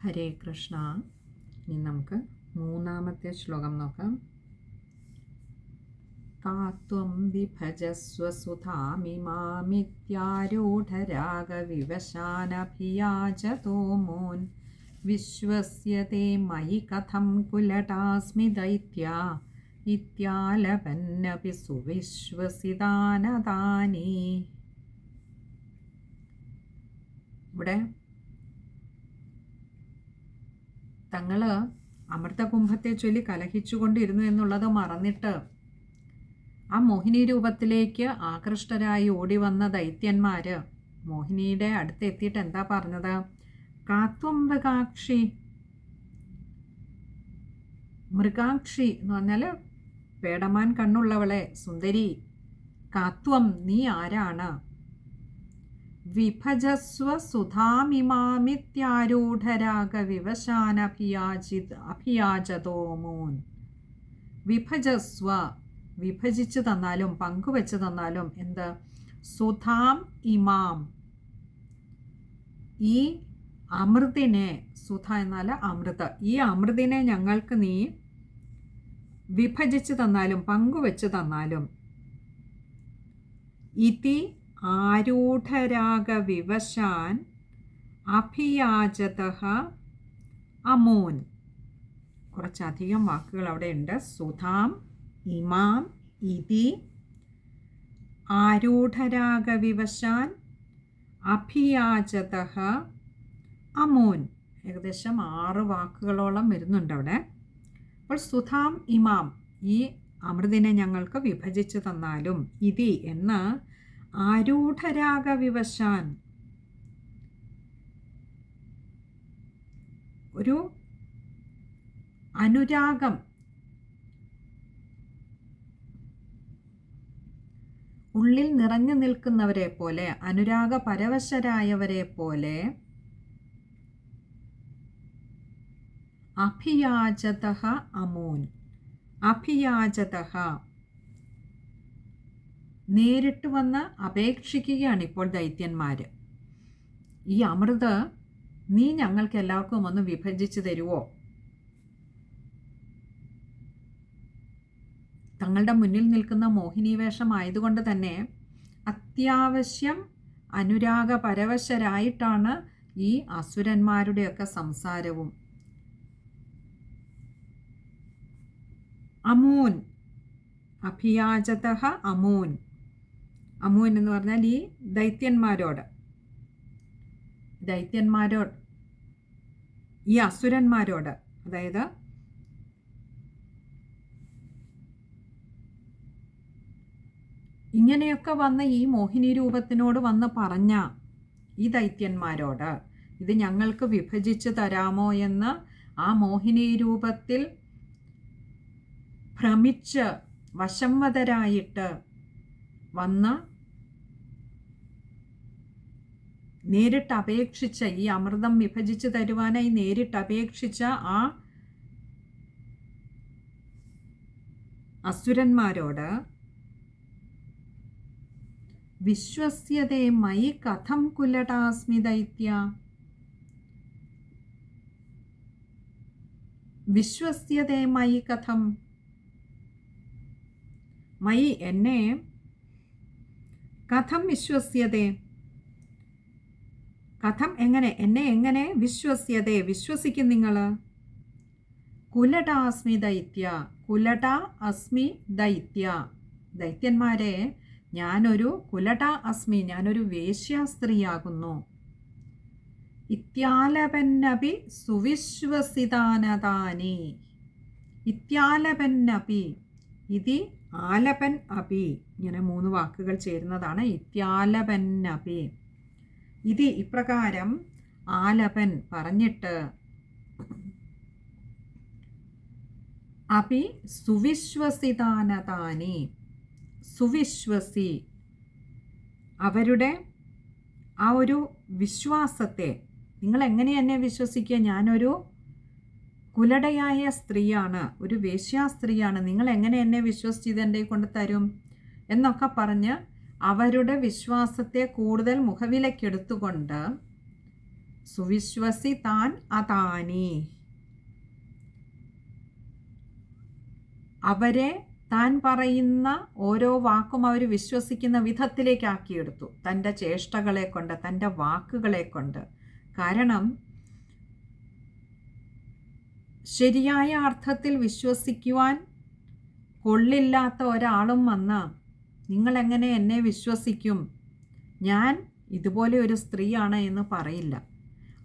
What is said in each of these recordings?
ഹരേ കൃഷ്ണ. ഇനി നമുക്ക് മൂന്നാമത്തെ ശ്ലോകം നോക്കാം. കാത്വം വിഭജസ്വ സുധാമിമാമിത്യാരൂഢരാഗവിവശാനഭിയാജതോ മൂൻ വിശ്വസ്യതേ മയി കഥം കുലടാസ്മി ദൈത്യ ഇത്യാലപന്നപി സുവിശ്വസിതാനദാനി. ഇവിടെ തങ്ങൾ അമൃതകുംഭത്തെ ചൊല്ലി കലഹിച്ചുകൊണ്ടിരുന്നു എന്നുള്ളത് മറന്നിട്ട് ആ മോഹിനി രൂപത്തിലേക്ക് ആകൃഷ്ടരായി ഓടി വന്ന ദൈത്യന്മാർ മോഹിനിയുടെ അടുത്ത് എത്തിയിട്ട് എന്താ പറഞ്ഞത്? കാത്വം മൃഗാക്ഷി. മൃഗാക്ഷി എന്ന് പറഞ്ഞാൽ പേടമാൻ കണ്ണുള്ളവളെ, സുന്ദരി, കാത്വം നീ ആരാണ്? വിഭജസ്വ സുധാമിമാമിത്യാരൂഢരാഗവിവശാനഭിയാജതോ മൂൻ. വിഭജസ്വ, വിഭജിച്ച് തന്നാലും പങ്കുവെച്ച് തന്നാലും എന്ത്? സുധാം ഇമാം, ഈ അമൃതിനെ, സുധ എന്നാൽ അമൃത്, ഈ അമൃതിനെ ഞങ്ങൾക്ക് നീ വിഭജിച്ച് തന്നാലും പങ്കുവെച്ച് തന്നാലും. ഇതി ആരൂഢരാഗവിവശാൻ അഭിയാജതഃ അമൂൻ. കുറച്ചധികം വാക്കുകൾ അവിടെ ഉണ്ട്. സുധാം ഇമാം ഇതി ആരൂഢരാഗവിവശാൻ അഭിയാജതഃ അമൂൻ. ഏകദേശം 6 വാക്കുകളോളം വരുന്നുണ്ട് അവിടെ. അപ്പോൾ സുധാം ഇമാം, ഈ അമൃതിനെ ഞങ്ങൾക്ക് വിഭജിച്ച് തന്നാലും. ഇതി എന്ന് ആരൂഢരാഗവിവശാൻ, ഒരു അനുരാഗം, ഉള്ളിൽ നിറഞ്ഞു നിൽക്കുന്നവരെ പോലെ, അനുരാഗ പരവശരായവരെ പോലെ അഭിയാജതഃ അമൂൻ. അഭിയാജതഃ നേരിട്ട് വന്ന് അപേക്ഷിക്കുകയാണ് ഇപ്പോൾ ദൈത്യന്മാർ. ഈ അമൃത് നീ ഞങ്ങൾക്ക് എല്ലാവർക്കും ഒന്ന് വിഭജിച്ച് തരുവോ? തങ്ങളുടെ മുന്നിൽ നിൽക്കുന്ന മോഹിനി വേഷം ആയതുകൊണ്ട് തന്നെ അത്യാവശ്യം അനുരാഗ പരവശരായിട്ടാണ് ഈ അസുരന്മാരുടെയൊക്കെ സംസാരവും. അമൂൻ, അഭിയാജതഃ അമൂൻ. അമൂൻ എന്ന് പറഞ്ഞാൽ ഈ ദൈത്യന്മാരോട്, ഈ അസുരന്മാരോട്, അതായത് ഇങ്ങനെയൊക്കെ വന്ന് ഈ മോഹിനി രൂപത്തിനോട് വന്ന് പറഞ്ഞ ഈ ദൈത്യന്മാരോട് ഇത് ഞങ്ങൾക്ക് വിഭജിച്ച് തരാമോ എന്ന് ആ മോഹിനി രൂപത്തിൽ ഭ്രമിച്ച് വശംവദരായിട്ട് വന്ന് നേരിട്ട് അപേക്ഷിച്ച, ഈ അമൃതം വിഭജിച്ച് തരുവാനായി നേരിട്ട് അപേക്ഷിച്ച ആ അസുരന്മാരോട് വിശ്വസ്യതേ മയി കഥം കുലടാസ്മി ദൈത്യ. വിശ്വസ്യതേ മയി കഥം, മയി എന്നെ, കഥം വിശ്വസ്യതേ, കഥം എങ്ങനെ, എന്നെ എങ്ങനെ, വിശ്വസ്യതേ വിശ്വസിക്കും നിങ്ങൾ. കുലടാസ്മി ദൈത്യ, കുലട അസ്മി ദൈത്യ, ദൈത്യന്മാരെ ഞാനൊരു കുലട അസ്മി, ഞാനൊരു വേശ്യാസ്ത്രീയാകുന്നു. ഇത്യാലപന്നപി സുവിശ്വസിതാനദാനി. ഇത്യാലപന്നപി, ഇതി ആലപൻ അപി, ഇങ്ങനെ 3 വാക്കുകൾ ചേരുന്നതാണ് ഇത്യാലപന്നപി. ഇത് ഇപ്രകാരം ആലപൻ പറഞ്ഞിട്ട്, അപി സുവിശ്വസിതാനതാനി. സുവിശ്വസി, അവരുടെ ആ ഒരു വിശ്വാസത്തെ നിങ്ങൾ എങ്ങനെ എന്നെ വിശ്വസിക്കുക? ഞാനൊരു കുലടയായ സ്ത്രീയാണ്, ഒരു വേശ്യാസ്ത്രീയാണ്, നിങ്ങൾ എങ്ങനെ എന്നെ വിശ്വസിച്ച് ഇതെൻ്റെ കൊണ്ട് തരും എന്നൊക്കെ പറഞ്ഞ് അവരുടെ വിശ്വാസത്തെ കൂടുതൽ മുഖവിലക്കെടുത്തുകൊണ്ട് സുവിശ്വസി താൻ അതാനി, അവരെ താൻ പറയുന്ന ഓരോ വാക്കും അവർ വിശ്വസിക്കുന്ന വിധത്തിലേക്കാക്കിയെടുത്തു, തൻ്റെ ചേഷ്ടകളെ കൊണ്ട്, തൻ്റെ വാക്കുകളെ കൊണ്ട്. കാരണം ശരിയായ അർത്ഥത്തിൽ വിശ്വസിക്കുവാൻ കൊള്ളില്ലാത്ത ഒരാളും വന്ന് നിങ്ങളെങ്ങനെ എന്നെ വിശ്വസിക്കും, ഞാൻ ഇതുപോലെ ഒരു സ്ത്രീയാണ് എന്ന് പറയില്ല.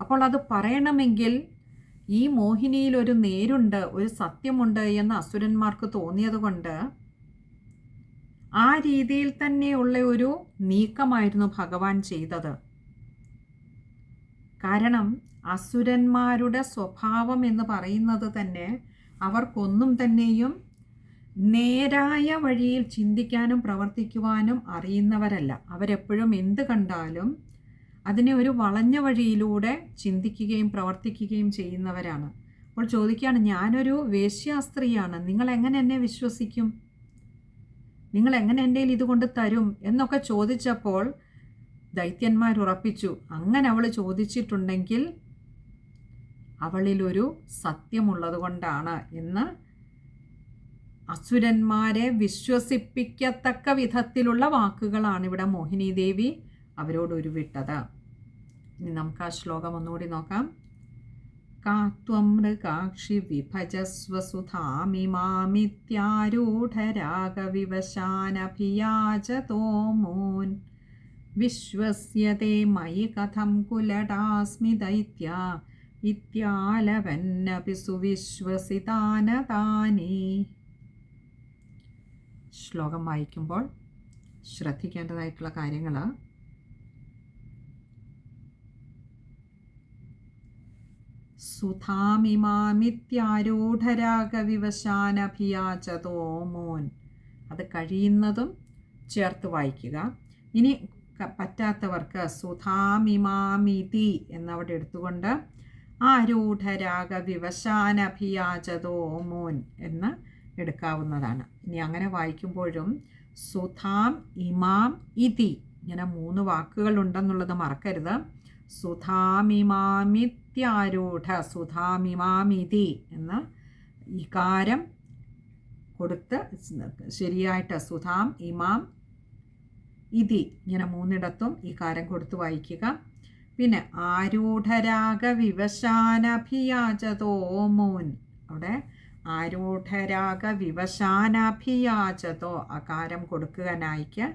അപ്പോൾ അത് പറയണമെങ്കിൽ ഈ മോഹിനിയിൽ ഒരു നേരുണ്ട്, ഒരു സത്യമുണ്ട് എന്ന് അസുരന്മാർക്ക് തോന്നിയതുകൊണ്ട് ആ രീതിയിൽ തന്നെയുള്ള ഒരു നീക്കമായിരുന്നു ഭഗവാൻ ചെയ്തത്. കാരണം അസുരന്മാരുടെ സ്വഭാവം എന്ന് പറയുന്നത് തന്നെ അവർക്കൊന്നും തന്നെയും നേരായ വഴിയിൽ ചിന്തിക്കാനും പ്രവർത്തിക്കുവാനും അറിയുന്നവരല്ല. അവരെപ്പോഴും എന്ത് കണ്ടാലും അതിനെ ഒരു വളഞ്ഞ വഴിയിലൂടെ ചിന്തിക്കുകയും പ്രവർത്തിക്കുകയും ചെയ്യുന്നവരാണ്. അപ്പോൾ ചോദിക്കുകയാണ്, ഞാനൊരു വേശ്യാസ്ത്രീയാണ്, നിങ്ങൾ എങ്ങനെ എന്നെ വിശ്വസിക്കും, നിങ്ങൾ എങ്ങനെ എൻ്റെ ഇതുകൊണ്ട് തരും എന്നൊക്കെ ചോദിച്ചപ്പോൾ ദൈത്യന്മാർ ഉറപ്പിച്ചു, അങ്ങനെ അവൾ ചോദിച്ചിട്ടുണ്ടെങ്കിൽ അവളിലൊരു സത്യമുള്ളത് കൊണ്ടാണ് എന്ന് അസുരന്മാരെ വിശ്വസിപ്പിക്കത്തക്ക വിധത്തിലുള്ള വാക്കുകളാണ് ഇവിടെ മോഹിനി ദേവി അവരോട് ഉരുവിട്ടത്. ഇനി നമുക്ക് ആ ശ്ലോകം ഒന്നുകൂടി നോക്കാം. കാത്വം മൃഗാക്ഷി വിഭജസ്വ സുധാമിമാമിത്യാരൂഢരാഗവിവശാനഭിയാചതോ മൂൻ വിശ്വസ്യതേ മയി കഥം കുലടാസ്മി ദൈത്യ ഇത്യാലവന്നപി സുവിശ്വസിതാനതാനി. ശ്ലോകം വായിക്കുമ്പോൾ ശ്രദ്ധിക്കേണ്ടതായിട്ടുള്ള കാര്യങ്ങൾ, സുധാമിമാമിത്യാരൂഢരാഗവിവശാനഭിയാചതോ മൂൻ, അത് കഴിയുന്നതും ചേർത്ത് വായിക്കുക. ഇനി പറ്റാത്തവർക്ക് സുധാമിമാമിതി എന്നവിടെ എടുത്തുകൊണ്ട് ആരൂഢരാഗവിവശാനഭിയാചതോ മൂൻ എന്ന് എടുക്കാവുന്നതാണ്. ഇനി അങ്ങനെ വായിക്കുമ്പോഴും സുധാം ഇമാം ഇതി ഇങ്ങനെ 3 വാക്കുകൾ ഉണ്ടെന്നുള്ളത് മറക്കരുത്. സുധാമിമാമിത്യാരൂഢ, സുധാമിമാമിതി എന്ന ഇകാരം കൊടുത്ത് ശരിയായിട്ട് സുധാം ഇമാം ഇതി ഇങ്ങനെ 3 ഇകാരം കൊടുത്ത് വായിക്കുക. പിന്നെ ആരൂഢരാഗവിവശാനഭിയാചതോ മൂൻ, അവിടെ ആരൂഢരാഗവിവശാനഭിയാചതോ അകാരം കൊടുക്കുക നായിക്ക്.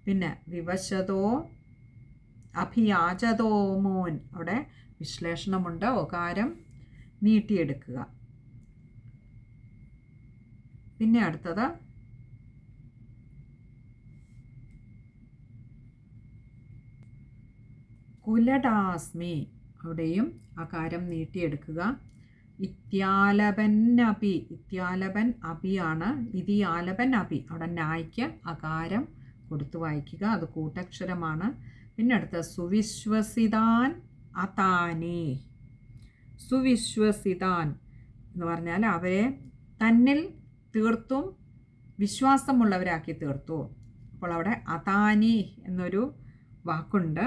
പിന്നെ വിവശതോ അഭിയാചതോ മൂൻ, അവിടെ വിശ്ലേഷണമുണ്ട്, ഒകാരം നീട്ടിയെടുക്കുക. പിന്നെ അടുത്തത് കുലടാസ്മി, അവിടെയും അകാരം നീട്ടിയെടുക്കുക. ഇത്യാലപന്നപി, ഇത്യാലപൻ അപിയാണ്, ഇതിയാലപൻ അപി, അവിടെ നായ്ക്ക് അകാരം കൊടുത്തു വായിക്കുക, അത് കൂട്ടക്ഷരമാണ്. പിന്നെ അടുത്ത സുവിശ്വസിതാൻ അതാനി. സുവിശ്വസിതാൻ എന്ന് പറഞ്ഞാൽ അവരെ തന്നിൽ തീർത്തും വിശ്വാസമുള്ളവരാക്കി തീർത്തു. അപ്പോൾ അവിടെ അതാനി എന്നൊരു വാക്കുണ്ട്.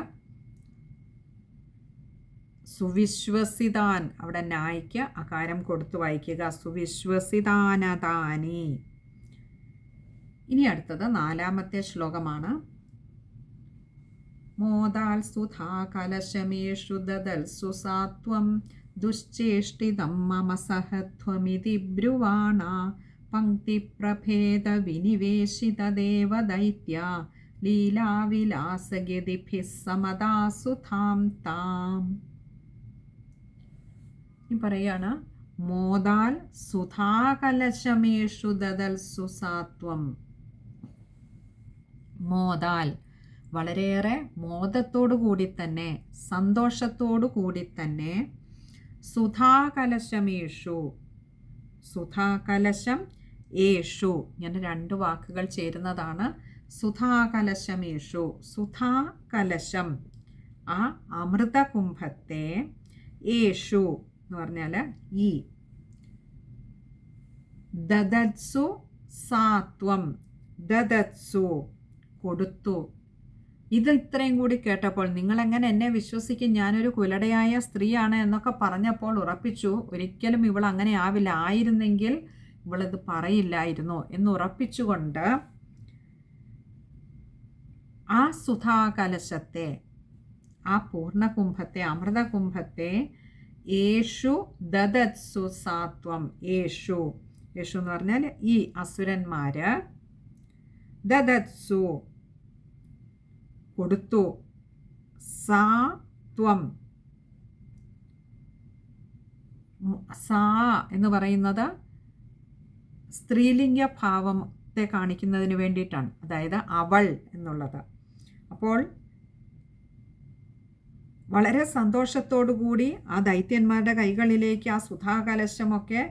സുവിശ്വസിതാൻ, അവിടെ നായ്ക്ക് അകാരം കൊടുത്തു വായിക്കുക, സുവിശ്വസിതാനതാനി. ഇനി അടുത്തത് 4ാമത്തെ ശ്ലോകമാണ്. മോദാൽ സുധാ കലശമേഷു ദദൽ സുസാത്വം ദുശ്ചേഷ്ടിതം മമ സഹത്വമിതി ബ്രുവാണ പങ്ക്തിപ്രഭേദ വിനിവേശിത ദേവദൈത്യ ലീലാവിലാസഗതിഭിഃ സമദാ സുധാം താം. ഈ പറയാണ്, മോദാൽ സുധാകലശമേഷു ദദൽ സുസാത്വം. മോദാൽ വളരെയേറെ മോദത്തോടു കൂടി തന്നെ, സന്തോഷത്തോടു കൂടി തന്നെ, സുധാകലശമേഷു സുധാകലശം യേഷു. ഇങ്ങനെ 2 വാക്കുകൾ ചേരുന്നതാണ് സുധാകലശമേഷു. സുധാകലശം, ആ അമൃതകുംഭത്തെ, യേഷു എന്ന് പറഞ്ഞാൽ ഈ, ദദത്സു സാത്വം, ദദത്സു കൊടുത്തു. ഇത് ഇത്രയും കൂടി കേട്ടപ്പോൾ നിങ്ങളെങ്ങനെ എന്നെ വിശ്വസിക്കും, ഞാനൊരു കുലടയായ സ്ത്രീയാണ് എന്നൊക്കെ പറഞ്ഞപ്പോൾ ഉറപ്പിച്ചു, ഒരിക്കലും ഇവൾ അങ്ങനെ ആവില്ല, ആയിരുന്നെങ്കിൽ ഇവളിത് പറയില്ലായിരുന്നു എന്ന് ഉറപ്പിച്ചുകൊണ്ട് ആ സുധാകലശത്തെ, ആ പൂർണ്ണകുംഭത്തെ, അമൃതകുംഭത്തെ, യേഷു ദദത്സു സാത്വം, യേഷു, യേഷു എന്ന് പറഞ്ഞാൽ ഈ അസുരന്മാർ, ദദത്സു കൊടുത്തു, സാത്വം, സാ എന്ന് പറയുന്നത് സ്ത്രീലിംഗ ഭാവത്തെ കാണിക്കുന്നതിന് വേണ്ടിയിട്ടാണ്, അതായത് അവൾ എന്നുള്ളത്. അപ്പോൾ വളരെ സന്തോഷത്തോടു കൂടി ആ ദൈത്യന്മാരുടെ കൈകളിലേക്ക് ആ സുധാകലശമൊക്കെ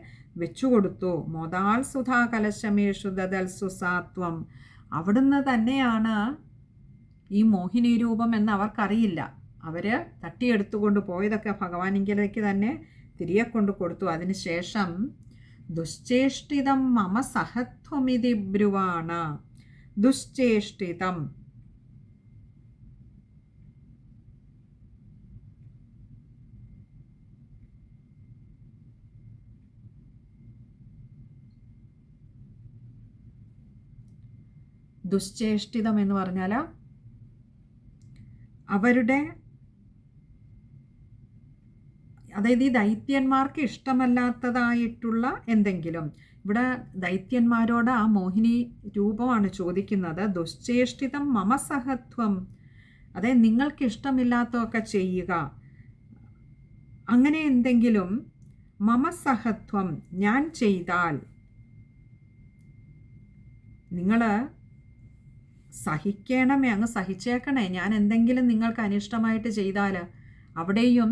വെച്ചുകൊടുത്തു. മോദാൽ സുധാകലശമേഷു ദദൽസു സാത്വം. അവിടുന്ന് തന്നെയാണ് ഈ മോഹിനി രൂപം എന്ന് അവർക്കറിയില്ല. അവർ തട്ടിയെടുത്തുകൊണ്ട് പോയതൊക്കെ ഭഗവാനിങ്കിലേക്ക് തന്നെ തിരികെ കൊണ്ട് കൊടുത്തു. അതിനുശേഷം ദുശ്ചേഷ്ടിതം മമ സഹത്വമിതി ബ്രുവാണ്. ദുശ്ചേഷ്ടിതം, ദുശ്ചേഷ്ടിതം എന്ന് പറഞ്ഞാൽ അവരുടെ, അതായത് ഈ ദൈത്യന്മാർക്ക് ഇഷ്ടമല്ലാത്തതായിട്ടുള്ള എന്തെങ്കിലും. ഇവിടെ ദൈത്യന്മാരോട് ആ മോഹിനി രൂപമാണ് ചോദിക്കുന്നത്. ദുശ്ചേഷ്ടിതം മമസഹത്വം, അതായത് നിങ്ങൾക്ക് ഇഷ്ടമില്ലാത്തതൊക്കെ ചെയ്യുക, അങ്ങനെ എന്തെങ്കിലും. മമസഹത്വം, ഞാൻ ചെയ്താൽ നിങ്ങൾ സഹിക്കണമേ, അങ്ങ് സഹിച്ചേക്കണേ. ഞാൻ എന്തെങ്കിലും നിങ്ങൾക്ക് അനിഷ്ടമായിട്ട് ചെയ്താൽ അവിടെയും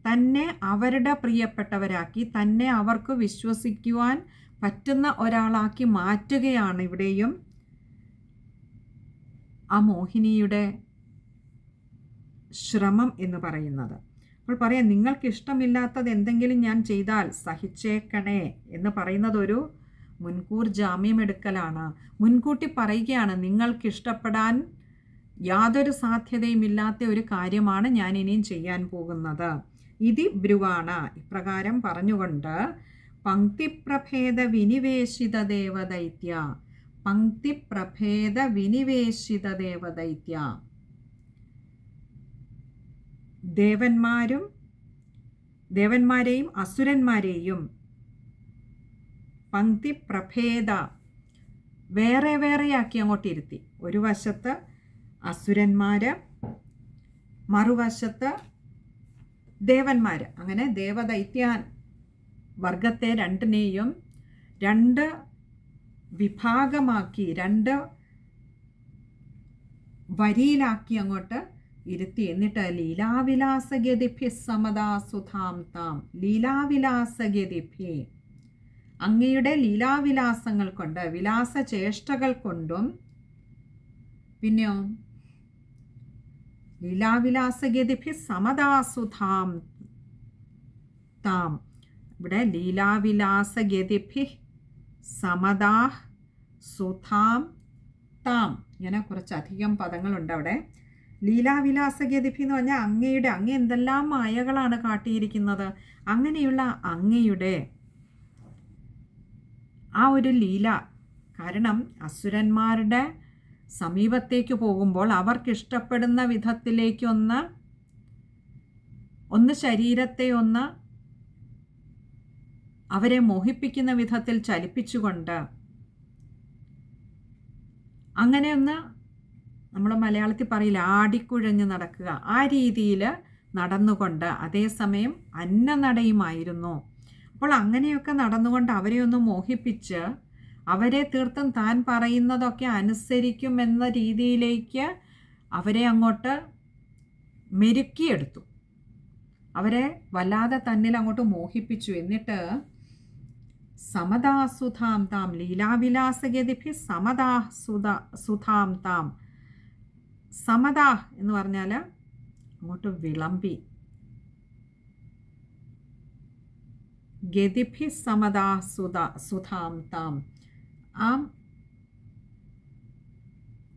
തന്നെ അവരുടെ പ്രിയപ്പെട്ടവരാക്കി, തന്നെ അവർക്ക് വിശ്വസിക്കുവാൻ പറ്റുന്ന ഒരാളാക്കി മാറ്റുകയാണ് ഇവിടെയും ആ മോഹിനിയുടെ ശ്രമം എന്ന് പറയുന്നത്. അപ്പോൾ പറയാം, നിങ്ങൾക്ക് ഇഷ്ടമില്ലാത്തത് എന്തെങ്കിലും ഞാൻ ചെയ്താൽ സഹിച്ചേക്കണേ എന്ന് പറയുന്നത് ഒരു മുൻകൂർ ജാമ്യമെടുക്കലാണ്. മുൻകൂട്ടി പറയുകയാണ്, നിങ്ങൾക്കിഷ്ടപ്പെടാൻ യാതൊരു സാധ്യതയുമില്ലാത്ത ഒരു കാര്യമാണ് ഞാൻ ഇനിയും ചെയ്യാൻ പോകുന്നത്. ഇതി ബ്രുവാണ, ഇപ്രകാരം പറഞ്ഞുകൊണ്ട് പങ്ക്തിപ്രഭേദ വിനിവേശിത ദേവദൈത്യ, പങ്ക്തിപ്രഭേദ വിനിവേശിത ദേവദൈത്യ, ദേവന്മാരെയും അസുരന്മാരെയും പങ്ക്തിപ്രഭേദ വേറെ വേറെയാക്കി അങ്ങോട്ട് ഇരുത്തി. ഒരു വശത്ത് അസുരന്മാർ, മറുവശത്ത് ദേവന്മാർ. അങ്ങനെ ദേവദൈത്യാൻ വർഗത്തെ രണ്ടിനെയും 2 വിഭാഗമാക്കി, 2 വരിയിലാക്കി അങ്ങോട്ട് ഇരുത്തി. എന്നിട്ട് ലീലാവിലാസഗതിഭ്യ സമദാ സുധാം താം, ലീലാവിലാസഗതിഭ്യ, അങ്ങയുടെ ലീലാവിലാസങ്ങൾ കൊണ്ട്, വിലാസചേഷ്ടകൾ കൊണ്ടും, പിന്നെയോ ലീലാവിലാസഗതിഭ്യ സമദാ സുധാം താം. ഇവിടെ ലീലാവിലാസഗതിഭ്യ സമദാ സുധാം താം, ഇങ്ങനെ കുറച്ചധികം പദങ്ങളുണ്ട് അവിടെ. ലീലാവിലാസഗതിഭ്യ എന്ന് പറഞ്ഞാൽ അങ്ങ് എന്തെല്ലാം മായകളാണ് കാട്ടിയിരിക്കുന്നത്. അങ്ങനെയുള്ള അങ്ങയുടെ ആ ഒരു ലീല, കാരണം അസുരന്മാരുടെ സമീപത്തേക്ക് പോകുമ്പോൾ അവർക്കിഷ്ടപ്പെടുന്ന വിധത്തിലേക്ക് ഒന്ന് ശരീരത്തെ അവരെ മോഹിപ്പിക്കുന്ന വിധത്തിൽ ചലിപ്പിച്ചുകൊണ്ട്, അങ്ങനെ നമ്മൾ മലയാളത്തിൽ പറയില്ല, ആടിക്കുഴഞ്ഞ് നടക്കുക, ആ രീതിയിൽ നടന്നുകൊണ്ട്, അതേസമയം അന്നനടയുമായിരുന്നു. അപ്പോൾ അങ്ങനെയൊക്കെ നടന്നുകൊണ്ട് അവരെ ഒന്ന് മോഹിപ്പിച്ച് അവരെ തീർത്തും താൻ പറയുന്നതൊക്കെ അനുസരിക്കുമെന്ന രീതിയിലേക്ക് അവരെ അങ്ങോട്ട് മെരുക്കിയെടുത്തു. അവരെ വല്ലാതെ തന്നിൽ അങ്ങോട്ട് മോഹിപ്പിച്ചു. എന്നിട്ട് സമദാസുധാം താം ലീലാവിലാസഗതിഭി സുധാം താം. സമദ എന്ന് പറഞ്ഞാൽ അങ്ങോട്ട് വിളമ്പി. ഗതിഭി സുധാം താം. ആ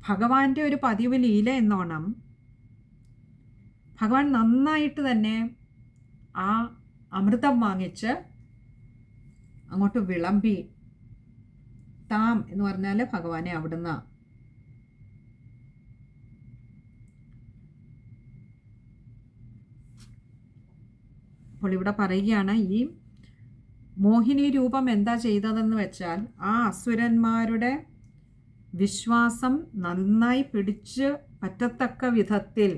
ഭഗവാന്റെ ഒരു പതിവ് ലീല എന്നോണം ഭഗവാൻ നന്നായിട്ട് തന്നെ ആ അമൃതം വാങ്ങിച്ച് അങ്ങോട്ട് വിളമ്പി. താം എന്ന് പറഞ്ഞാൽ ഭഗവാനെ അവിടുന്ന്. അപ്പോൾ ഇവിടെ പറയുകയാണ്, ഈ മോഹിനി രൂപം എന്താ ചെയ്തതെന്ന് വെച്ചാൽ ആ അസുരന്മാരുടെ വിശ്വാസം നന്നായി പിടിച്ച് പറ്റത്തക്ക വിധത്തിൽ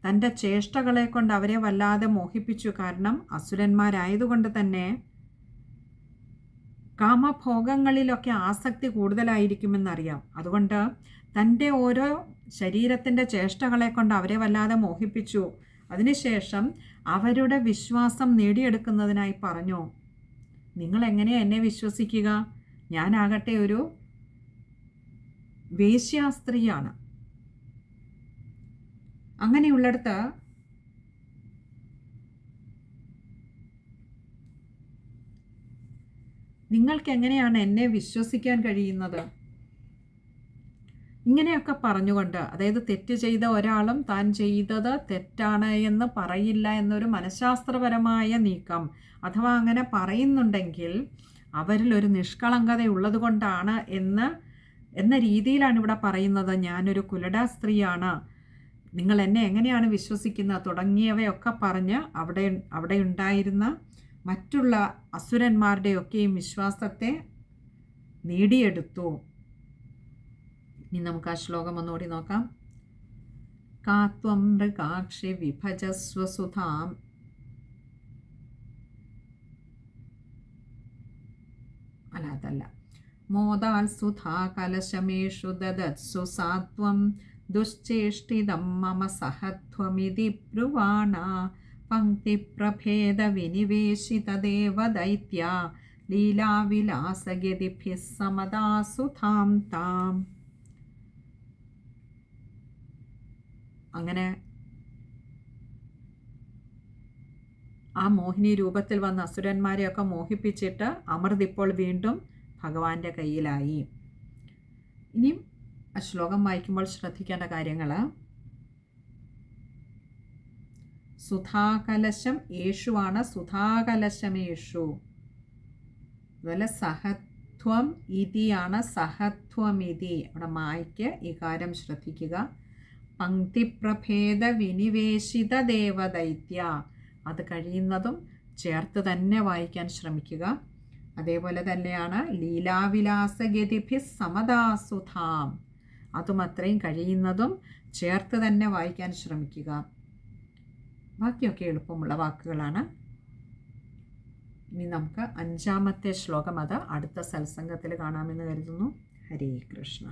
തൻ്റെ ചേഷ്ടകളെ കൊണ്ട് അവരെ വല്ലാതെ മോഹിപ്പിച്ചു. കാരണം അസുരന്മാരായതുകൊണ്ട് തന്നെ കാമഭോഗങ്ങളിലൊക്കെ ആസക്തി കൂടുതലായിരിക്കുമെന്നറിയാം. അതുകൊണ്ട് തൻ്റെ ഓരോ ശരീരത്തിൻ്റെ ചേഷ്ടകളെ കൊണ്ട് അവരെ വല്ലാതെ മോഹിപ്പിച്ചു. അതിനുശേഷം അവരുടെ വിശ്വാസം നേടിയെടുക്കുന്നതിനായി പറഞ്ഞു, നിങ്ങൾ എങ്ങനെയാ എന്നെ വിശ്വസിക്കുക? ഞാനാകട്ടെ ഒരു വേശ്യാസ്ത്രീയാണ്. അങ്ങനെയുള്ളിടത്ത് നിങ്ങൾക്ക് എങ്ങനെയാണ് എന്നെ വിശ്വസിക്കാൻ കഴിയുന്നത്? ഇങ്ങനെയൊക്കെ പറഞ്ഞുകൊണ്ട്, അതായത് തെറ്റ് ചെയ്ത ഒരാളും താൻ ചെയ്തത് തെറ്റാണ് എന്ന് പറയില്ല എന്നൊരു മനഃശാസ്ത്രപരമായ നീക്കം, അഥവാ അങ്ങനെ പറയുന്നുണ്ടെങ്കിൽ അവരിൽ ഒരു നിഷ്കളങ്കതയുള്ളത് കൊണ്ടാണ് എന്ന രീതിയിലാണ് ഇവിടെ പറയുന്നത്. ഞാനൊരു കുലട സ്ത്രീയാണ്, നിങ്ങൾ എന്നെ എങ്ങനെയാണ് വിശ്വസിക്കുന്നത് തുടങ്ങിയവയൊക്കെ പറഞ്ഞ് അവിടെ ഉണ്ടായിരുന്ന മറ്റുള്ള അസുരന്മാരുടെയൊക്കെയും വിശ്വാസത്തെ നേടിയെടുത്തു. ഇനി നമുക്ക് ആ ശ്ലോകം ഒന്നുകൂടി നോക്കാം. കാത്വം മൃഗാക്ഷി വിഭജസ്വസുധാം അതല്ല മോദാൽ സുധാ കലശമേഷു ദദത്സു സാത്വം ദുശ്ചേഷ്ടിതം മമ സഹത്വമിതി ബ്രുവാണ പങ്ക്തിപ്രഭേദ വിനിവേശിത ദേവദൈത്യ ലീലാവിലാസഗതിഭിഃ സമദാസുധാം താം. അങ്ങനെ ആ മോഹിനി രൂപത്തിൽ വന്ന അസുരന്മാരെയൊക്കെ മോഹിപ്പിച്ചിട്ട് അമൃത് ഇപ്പോൾ വീണ്ടും ഭഗവാന്റെ കയ്യിലായി. ഇനിയും ആ ശ്ലോകം വായിക്കുമ്പോൾ ശ്രദ്ധിക്കേണ്ട കാര്യങ്ങൾ, സുധാകലശം യേശുവാണ്, സുധാകലശമേഷു. അതുപോലെ സഹത്വം ഇതിയാണ്, സഹത്വമിതി. അവിടെ മായ്ക്ക് ഈ കാര്യം ശ്രദ്ധിക്കുക. പങ്ക്തിപ്രഭേദ വിനിവേശിത ദേവദൈത്യ, അത് കഴിയുന്നതും ചേർത്ത് തന്നെ വായിക്കാൻ ശ്രമിക്കുക. അതേപോലെ തന്നെയാണ് ലീലാവിലാസഗതിഭിഃ സമദാസുധാം, അതും അത്രയും കഴിയുന്നതും ചേർത്ത് തന്നെ വായിക്കാൻ ശ്രമിക്കുക. ബാക്കിയൊക്കെ എളുപ്പമുള്ള വാക്കുകളാണ്. ഇനി നമുക്ക് 5-ാമത്തെ ശ്ലോകം, അത് അടുത്ത സത്സംഗത്തിൽ കാണാമെന്ന് കരുതുന്നു. ഹരേ കൃഷ്ണ.